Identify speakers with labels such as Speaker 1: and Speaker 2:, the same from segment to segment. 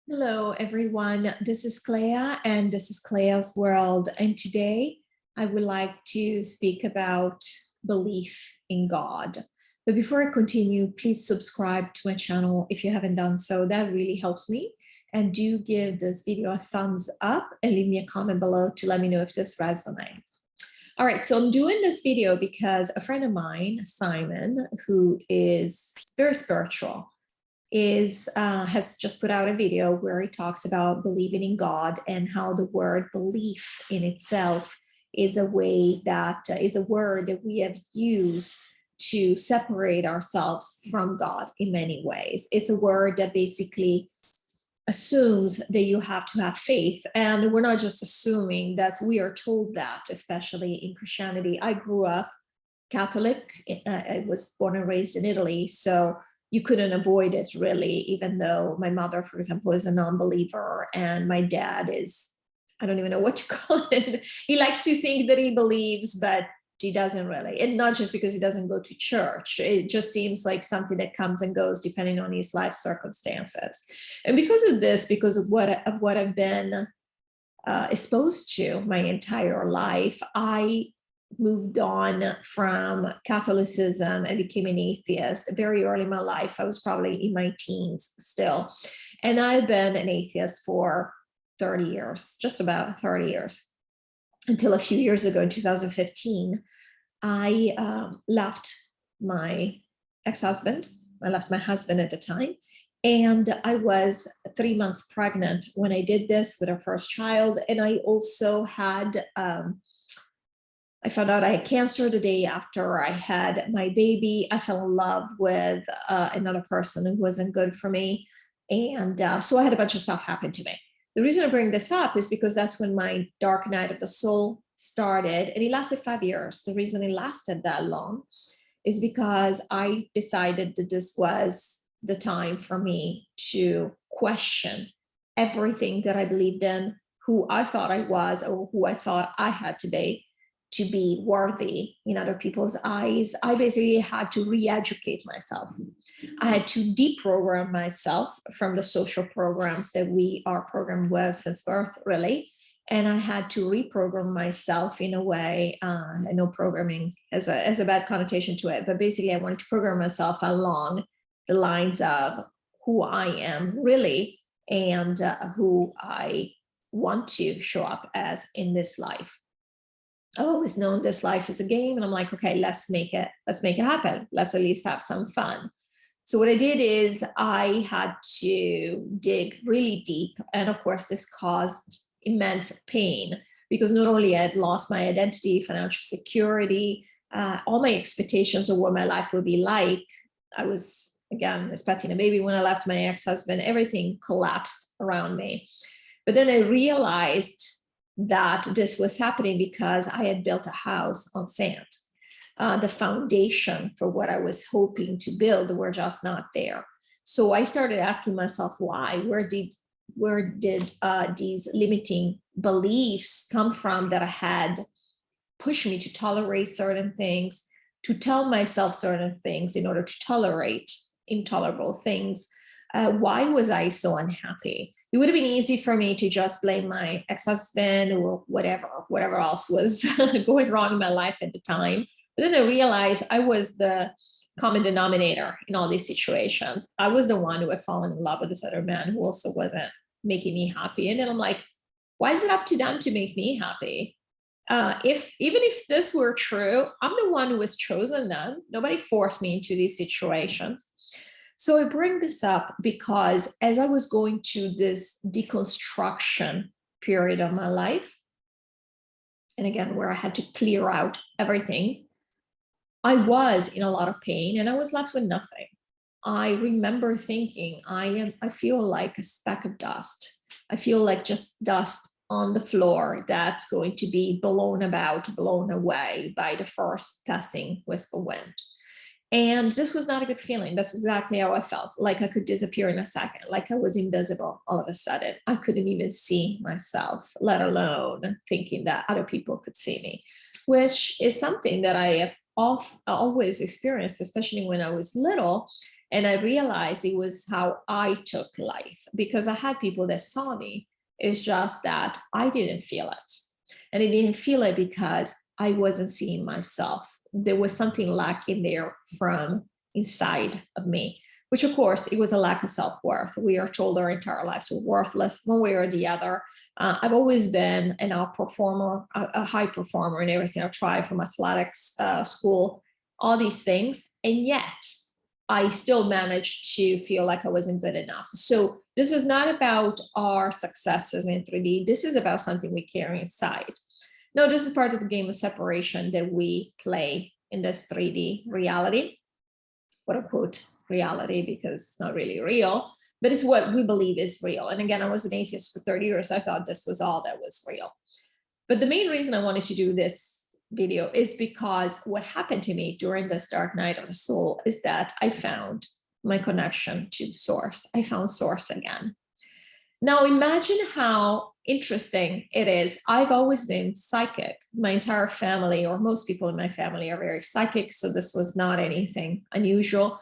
Speaker 1: Hello, everyone. This is Clea, and this is Clea's World. And today I would like to speak about belief in God. But before I continue, please subscribe to my channel if you haven't done so. That really helps me. And do give this video a thumbs up and leave me a comment below to let me know if this resonates. All right, so I'm doing this video because a friend of mine, Simon, who is very spiritual, has just put out a video where he talks about believing in God and how the word belief in itself is a way that is a word that we have used to separate ourselves from God in many ways. It's a word that basically assumes that you have to have faith. And we're not just assuming that, we are told that, especially in Christianity. I grew up Catholic. I was born and raised in Italy. So you couldn't avoid it really, even though my mother, for example, is a non-believer and my dad is, I don't even know what to call it. He likes to think that he believes, but he doesn't really. And not just because he doesn't go to church. It just seems like something that comes and goes depending on his life circumstances. And because of this, because of what I've been exposed to my entire life, I moved on from Catholicism and became an atheist very early in my life. I was probably in my teens still. And I've been an atheist for 30 years, just about 30 years, until a few years ago in 2015, I left my ex-husband. I left my husband at the time. And I was 3 months pregnant when I did this with our first child. And I also had I found out I had cancer the day after I had my baby. I fell in love with another person who wasn't good for me. And so I had a bunch of stuff happen to me. The reason I bring this up is because that's when my dark night of the soul started, and it lasted 5 years. The reason it lasted that long is because I decided that this was the time for me to question everything that I believed in, who I thought I was, or who I thought I had to be worthy in other people's eyes. I basically had to re-educate myself. I had to deprogram myself from the social programs that we are programmed with since birth, really. And I had to reprogram myself in a way. I know programming has a bad connotation to it, but basically I wanted to program myself along the lines of who I am really and who I want to show up as in this life. I've always known this life is a game, and I'm like, okay, let's make it happen. Let's at least have some fun. So what I did is I had to dig really deep. And of course, this caused immense pain because not only I had lost my identity, financial security, all my expectations of what my life would be like. I was, again, expecting a baby when I left my ex-husband. Everything collapsed around me. But then I realized that this was happening because I had built a house on sand. The foundation for what I was hoping to build were just not there. So I started asking myself, why? Where did these limiting beliefs come from that I had pushed me to tolerate certain things, to tell myself certain things in order to tolerate intolerable things? Why was I so unhappy? It would have been easy for me to just blame my ex-husband or whatever else was going wrong in my life at the time. But then I realized I was the common denominator in all these situations. I was the one who had fallen in love with this other man who also wasn't making me happy. And then I'm like, why is it up to them to make me happy? Even if this were true, I'm the one who has chosen them. Nobody forced me into these situations. So I bring this up because as I was going to this deconstruction period of my life, and again, where I had to clear out everything, I was in a lot of pain and I was left with nothing. I remember thinking, I feel like a speck of dust. I feel like just dust on the floor that's going to be blown away by the first passing wisp of wind. And this was not a good feeling. That's exactly how I felt, like I could disappear in a second, like I was invisible all of a sudden. I couldn't even see myself, let alone thinking that other people could see me, which is something that I have always experienced, especially when I was little. And I realized it was how I took life, because I had people that saw me. It's just that I didn't feel it. And I didn't feel it because I wasn't seeing myself. There was something lacking there from inside of me, which of course, it was a lack of self-worth. We are told our entire lives we're worthless one way or the other. I've always been an outperformer, a high performer in everything I've tried, from athletics, school, all these things. And yet I still managed to feel like I wasn't good enough. So this is not about our successes in 3D. This is about something we carry inside. Now, this is part of the game of separation that we play in this 3D reality, quote unquote reality, because it's not really real, but it's what we believe is real. And again, I was an atheist for 30 years. I thought this was all that was real. But the main reason I wanted to do this video is because what happened to me during this dark night of the soul is that I found my connection to source. I found source again. Now imagine how interesting it is. I've always been psychic. My entire family, or most people in my family, are very psychic, so this was not anything unusual.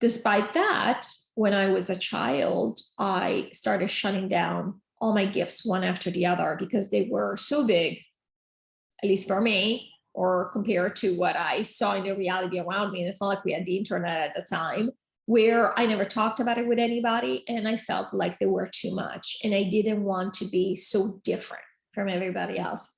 Speaker 1: Despite that, when I was a child, I started shutting down all my gifts one after the other because they were so big, at least for me, or compared to what I saw in the reality around me. And it's not like we had the internet at the time, where I never talked about it with anybody, and I felt like they were too much, and I didn't want to be so different from everybody else.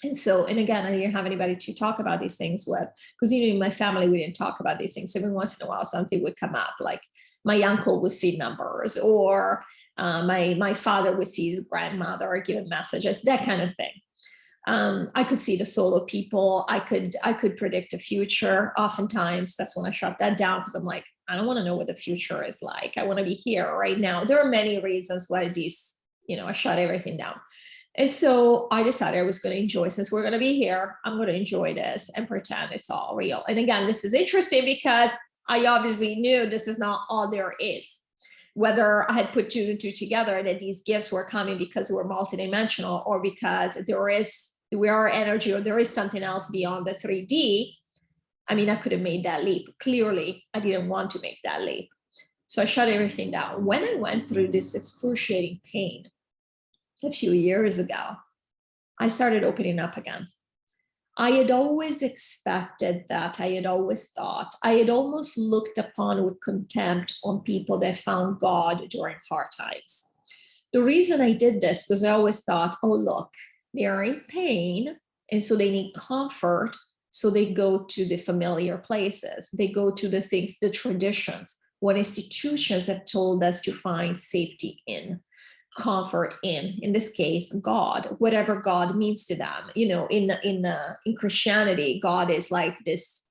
Speaker 1: And so, and again, I didn't have anybody to talk about these things with, because in my family, we didn't talk about these things. Every once in a while, something would come up, like my uncle would see numbers, or my father would see his grandmother give messages, that kind of thing. I could see the soul of people. I could predict the future. Oftentimes, that's when I shut that down, because I'm like, I don't want to know what the future is like. I want to be here right now. There are many reasons why these, I shut everything down. And so I decided I was going to enjoy, since we're going to be here, I'm going to enjoy this and pretend it's all real. And again, this is interesting because I obviously knew this is not all there is. Whether I had put two and two together, that these gifts were coming because we're multidimensional, or because we are energy, or there is something else beyond the 3D. I mean, I could have made that leap. Clearly, I didn't want to make that leap. So I shut everything down. When I went through this excruciating pain a few years ago, I started opening up again. I had always expected that. I had always thought, I had almost looked upon with contempt on people that found God during hard times. The reason I did this, because I always thought, oh, look, they're in pain, and so they need comfort. So they go to the familiar places. They go to the things, the traditions, what institutions have told us to find safety in, comfort in this case, God, whatever God means to them. In Christianity, God is like this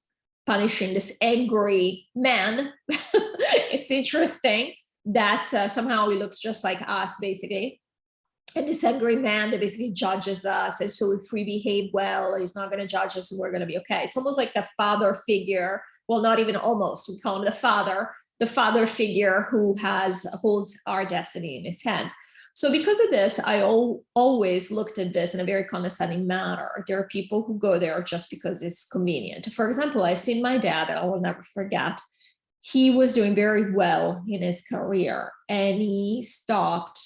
Speaker 1: punishing, this angry man. It's interesting that somehow he looks just like us, basically. And this angry man that basically judges us. And so if we behave well, he's not going to judge us and we're going to be okay. It's almost like a father figure. Well, not even almost. We call him the father figure who holds our destiny in his hands. So because of this, I always looked at this in a very condescending manner. There are people who go there just because it's convenient. For example, I've seen my dad, and I will never forget, he was doing very well in his career, and he stopped.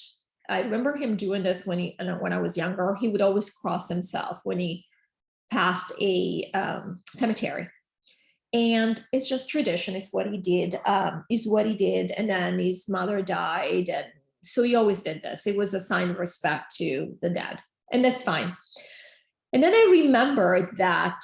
Speaker 1: I remember him doing this when I was younger. He would always cross himself when he passed a cemetery. And it's just tradition. It's what he did. And then his mother died, and so he always did this. It was a sign of respect to the dead, and that's fine. And then I remember that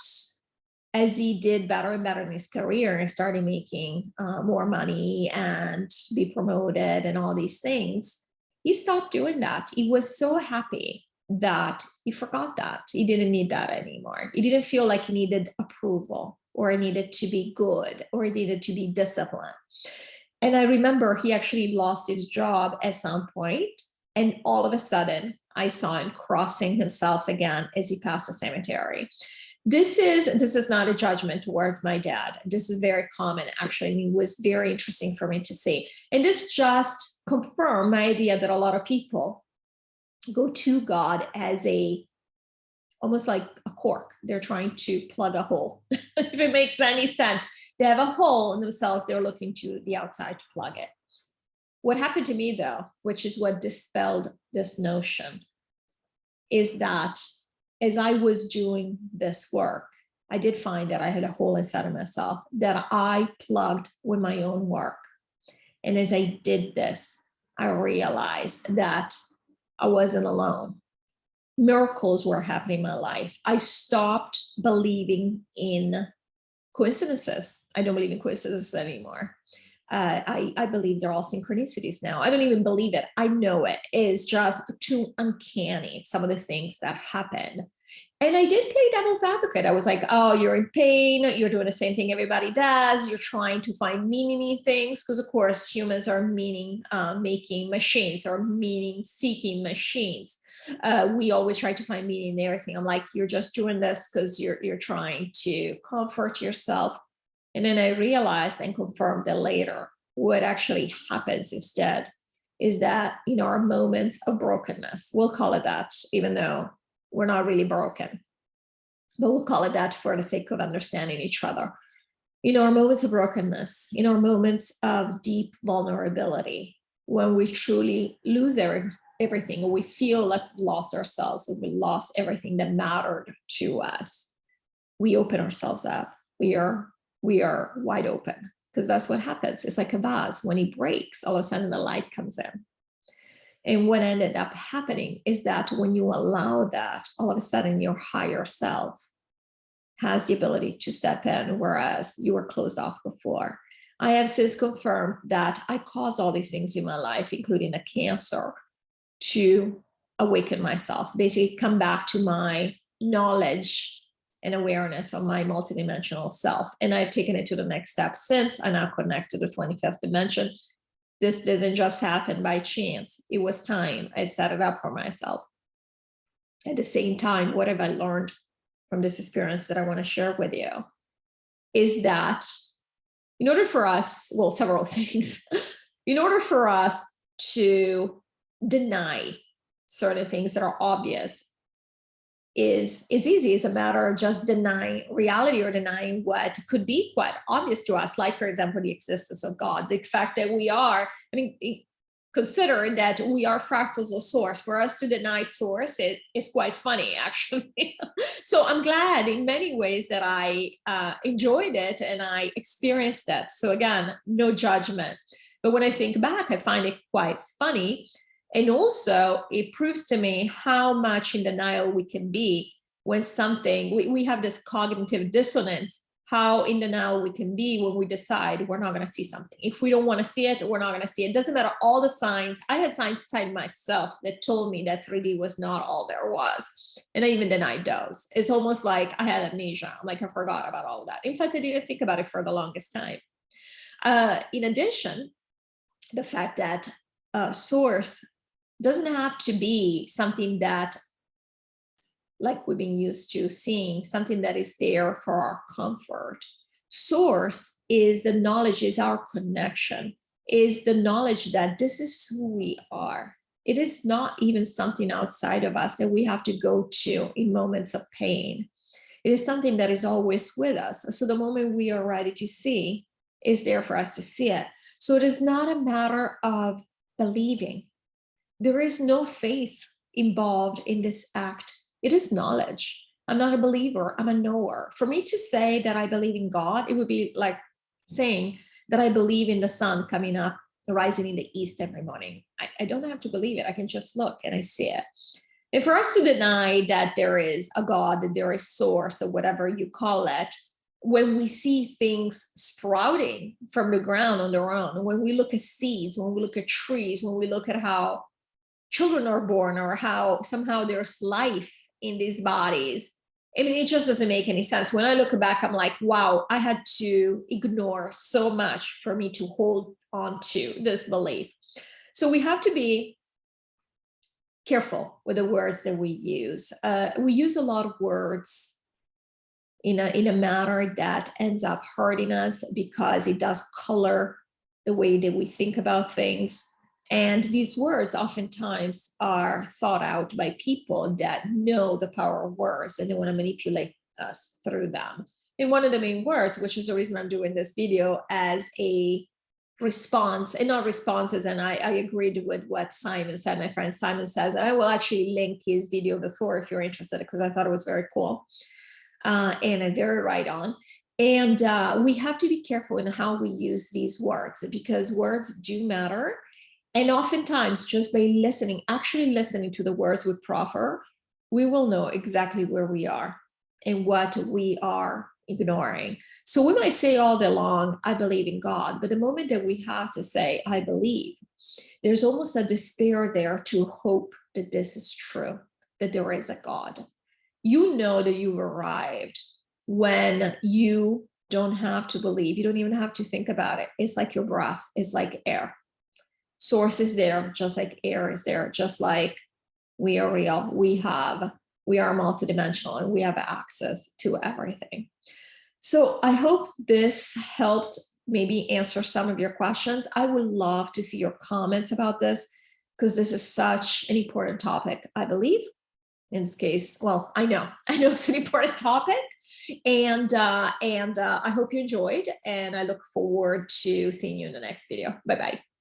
Speaker 1: as he did better and better in his career and started making more money and be promoted and all these things, he stopped doing that. He was so happy that he forgot that. He didn't need that anymore. He didn't feel like he needed approval, or he needed to be good, or he needed to be disciplined. And I remember he actually lost his job at some point, and all of a sudden I saw him crossing himself again as he passed the cemetery. This is not a judgment towards my dad. This is very common, actually. I mean, it was very interesting for me to see. And this just confirmed my idea that a lot of people go to God as almost like a cork. They're trying to plug a hole, if it makes any sense. They have a hole in themselves. They're looking to the outside to plug it. What happened to me, though, which is what dispelled this notion, is that as I was doing this work, I did find that I had a hole inside of myself that I plugged with my own work. And as I did this, I realized that I wasn't alone. Miracles were happening in my life. I stopped believing in coincidences. I don't believe in coincidences anymore. I believe they're all synchronicities now. I don't even believe it. I know it is just too uncanny, some of the things that happen. And I did play devil's advocate. I was like, oh, you're in pain. You're doing the same thing everybody does. You're trying to find meaning in things because, of course, humans are meaning-making machines or meaning-seeking machines. We always try to find meaning in everything. I'm like, you're just doing this because you're trying to comfort yourself. And then I realized and confirmed that later, what actually happens instead is that in our moments of brokenness, we'll call it that, even though we're not really broken, but we'll call it that for the sake of understanding each other. In our moments of brokenness, in our moments of deep vulnerability, when we truly lose everything, or we feel like we've lost ourselves, or we lost everything that mattered to us, we open ourselves up. We are wide open, because that's what happens. It's like a vase. When it breaks, all of a sudden the light comes in. And what ended up happening is that when you allow that, all of a sudden your higher self has the ability to step in, whereas you were closed off before. I have since confirmed that I caused all these things in my life, including a cancer, to awaken myself, basically come back to my knowledge and awareness of my multidimensional self. And I've taken it to the next step since. I now connect to the 25th dimension. This doesn't just happen by chance. It was time. I set it up for myself. At the same time, what have I learned from this experience that I want to share with you is that in order for us, well, several things, in order for us to deny certain things that are obvious is easy. It's a matter of just denying reality or denying what could be quite obvious to us. Like, for example, the existence of God, the fact that we are, consider that we are fractals of source. For us to deny source, it is quite funny, actually. So I'm glad in many ways that I enjoyed it and I experienced it. So again, no judgment. But when I think back, I find it quite funny. And also, it proves to me how much in denial we can be when something, we have this cognitive dissonance, how in denial we can be when we decide we're not going to see something. If we don't want to see it, we're not going to see it. It doesn't matter all the signs. I had signs inside myself that told me that 3D was not all there was. And I even denied those. It's almost like I had amnesia, like I forgot about all of that. In fact, I didn't think about it for the longest time. In addition, the fact that source doesn't have to be something that, like we've been used to seeing, something that is there for our comfort. Source is the knowledge, is our connection, is the knowledge that this is who we are. It is not even something outside of us that we have to go to in moments of pain. It is something that is always with us. So the moment we are ready to see, is there for us to see it. So it is not a matter of believing. There is no faith involved in this act. It is knowledge. I'm not a believer, I'm a knower. For me to say that I believe in God, it would be like saying that I believe in the sun coming up, rising in the east every morning. I don't have to believe it. I can just look and I see it. And for us to deny that there is a God, that there is source, or whatever you call it, when we see things sprouting from the ground on their own, when we look at seeds, when we look at trees, when we look at how children are born, or how somehow there's life in these bodies. I mean, it just doesn't make any sense. When I look back, I'm like, wow, I had to ignore so much for me to hold on to this belief. So we have to be careful with the words that we use. We use a lot of words in a manner that ends up hurting us because it does color the way that we think about things. And these words oftentimes are thought out by people that know the power of words and they want to manipulate us through them. in one of the main words, which is the reason I'm doing this video, as a response, and not responses. And I agreed with what Simon said, my friend Simon says, and I will actually link his video before if you're interested, because I thought it was very cool and I'm very right on. And we have to be careful in how we use these words, because words do matter. And oftentimes, just by listening, actually listening to the words we proffer, we will know exactly where we are and what we are ignoring. So we might say all day long, I believe in God, but the moment that we have to say, I believe, there's almost a despair there to hope that this is true, that there is a God. You know that you've arrived when you don't have to believe. You don't even have to think about it. It's like your breath. It's like air. Source is there, just like air is there, just like we are real. We are multidimensional and we have access to everything. So I hope this helped maybe answer some of your questions. I would love to see your comments about this, because this is such an important topic, I believe. In this case, well, I know it's an important topic, and I hope you enjoyed, and I look forward to seeing you in the next video. Bye-bye.